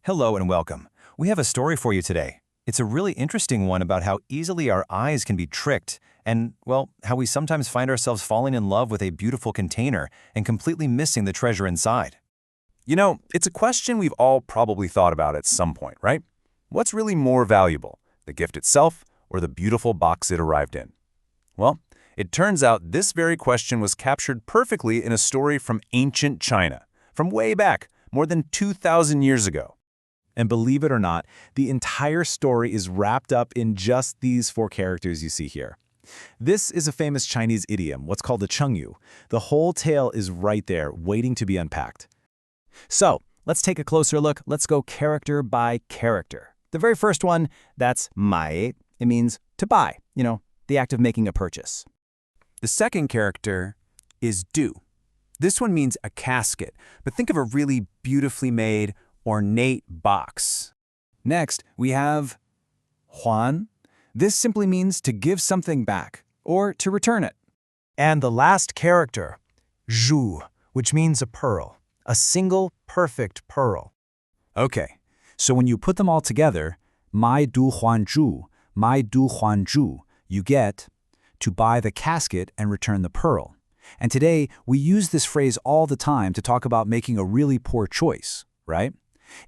Hello and welcome. We have a story for you today. It's a really interesting one about how easily our eyes can be tricked and, well, how we sometimes find ourselves falling in love with a beautiful container and completely missing the treasure inside. You know, it's a question we've all probably thought about at some point, right? What's really more valuable, the gift itself or the beautiful box it arrived in? Well, it turns out this very question was captured perfectly in a story from ancient China, from way back, more than 2,000 years ago. And believe it or not, the entire story is wrapped up in just these 4 characters you see here. This is a famous Chinese idiom, what's called a chengyu. The whole tale is right there, waiting to be unpacked. So, let's take a closer look. Let's go character by character. The very first one, that's mai. It means to buy, the act of making a purchase. The second character is Du. This one means a casket, but think of a really beautifully made, ornate box. Next, we have Huán. This simply means to give something back, or to return it. And the last character, Zhu, which means a pearl, a single perfect pearl. Okay, so when you put them all together, Mai Du Huan Zhu, Mai Du Huan Zhu, you get to buy the casket and return the pearl. And today, we use this phrase all the time to talk about making a really poor choice, right?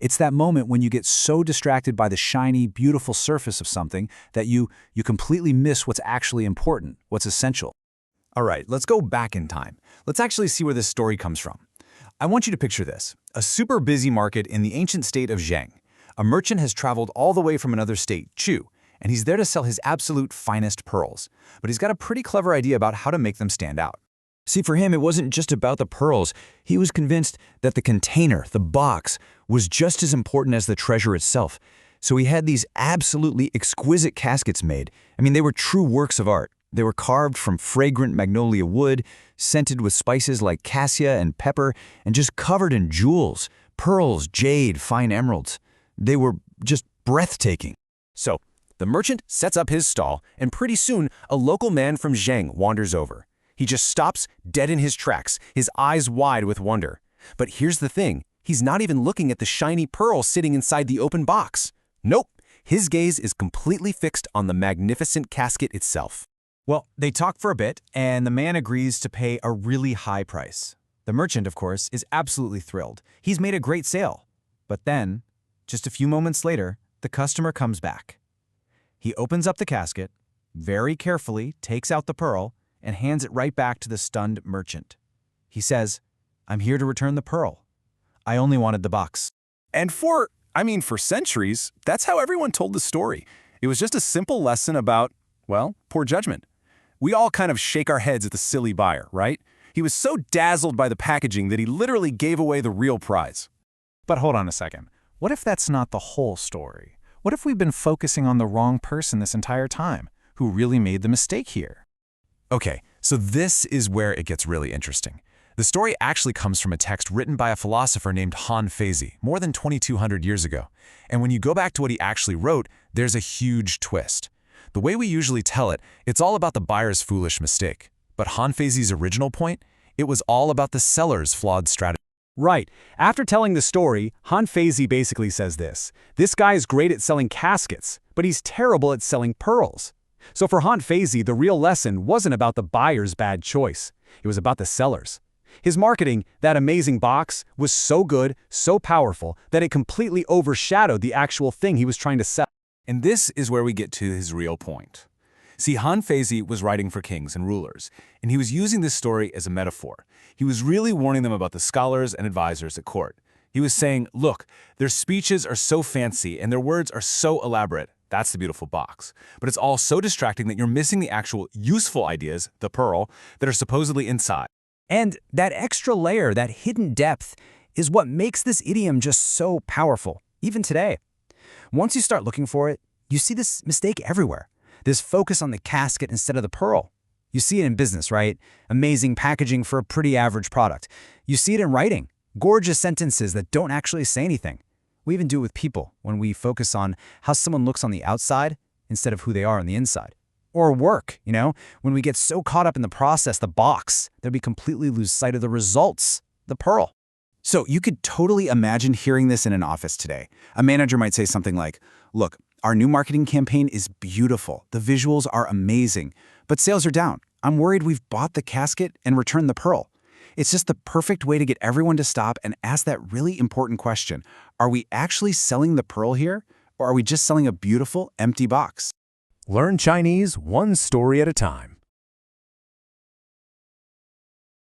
It's that moment when you get so distracted by the shiny, beautiful surface of something that you completely miss what's actually important, what's essential. All right, let's go back in time. Let's actually see where this story comes from. I want you to picture this, a super busy market in the ancient state of Zheng. A merchant has traveled all the way from another state, Chu, and he's there to sell his absolute finest pearls. But he's got a pretty clever idea about how to make them stand out. See, for him, it wasn't just about the pearls. He was convinced that the container, the box, was just as important as the treasure itself. So he had these absolutely exquisite caskets made. I mean, they were true works of art. They were carved from fragrant magnolia wood, scented with spices like cassia and pepper, and just covered in jewels, pearls, jade, fine emeralds. They were just breathtaking. So the merchant sets up his stall, and pretty soon, a local man from Zheng wanders over. He just stops dead in his tracks, his eyes wide with wonder. But here's the thing, he's not even looking at the shiny pearl sitting inside the open box. Nope, his gaze is completely fixed on the magnificent casket itself. Well, they talk for a bit, and the man agrees to pay a really high price. The merchant, of course, is absolutely thrilled. He's made a great sale. But then, just a few moments later, the customer comes back. He opens up the casket, very carefully takes out the pearl, and hands it right back to the stunned merchant. He says, "I'm here to return the pearl. I only wanted the box." And for centuries, that's how everyone told the story. It was just a simple lesson about, well, poor judgment. We all kind of shake our heads at the silly buyer, right? He was so dazzled by the packaging that he literally gave away the real prize. But hold on a second. What if that's not the whole story? What if we've been focusing on the wrong person this entire time, who really made the mistake here? Okay, so this is where it gets really interesting. The story actually comes from a text written by a philosopher named Han Feizi more than 2,200 years ago. And when you go back to what he actually wrote, there's a huge twist. The way we usually tell it, it's all about the buyer's foolish mistake. But Han Feizi's original point, it was all about the seller's flawed strategy. Right. After telling the story, Han Feizi basically says this. This guy is great at selling caskets, but he's terrible at selling pearls. So for Han Feizi, the real lesson wasn't about the buyer's bad choice. It was about the seller's. His marketing, that amazing box, was so good, so powerful, that it completely overshadowed the actual thing he was trying to sell. And this is where we get to his real point. See, Han Feizi was writing for kings and rulers, and he was using this story as a metaphor. He was really warning them about the scholars and advisors at court. He was saying, look, their speeches are so fancy and their words are so elaborate. That's the beautiful box. But it's all so distracting that you're missing the actual useful ideas, the pearl, that are supposedly inside. And that extra layer, that hidden depth, is what makes this idiom just so powerful, even today. Once you start looking for it, you see this mistake everywhere. This focus on the casket instead of the pearl. You see it in business, right? Amazing packaging for a pretty average product. You see it in writing. Gorgeous sentences that don't actually say anything. We even do it with people when we focus on how someone looks on the outside instead of who they are on the inside. Or work, when we get so caught up in the process, the box, that we completely lose sight of the results, the pearl. So you could totally imagine hearing this in an office today. A manager might say something like, look, our new marketing campaign is beautiful. The visuals are amazing, but sales are down. I'm worried we've bought the casket and returned the pearl. It's just the perfect way to get everyone to stop and ask that really important question. Are we actually selling the pearl here, or are we just selling a beautiful, empty box? Learn Chinese one story at a time.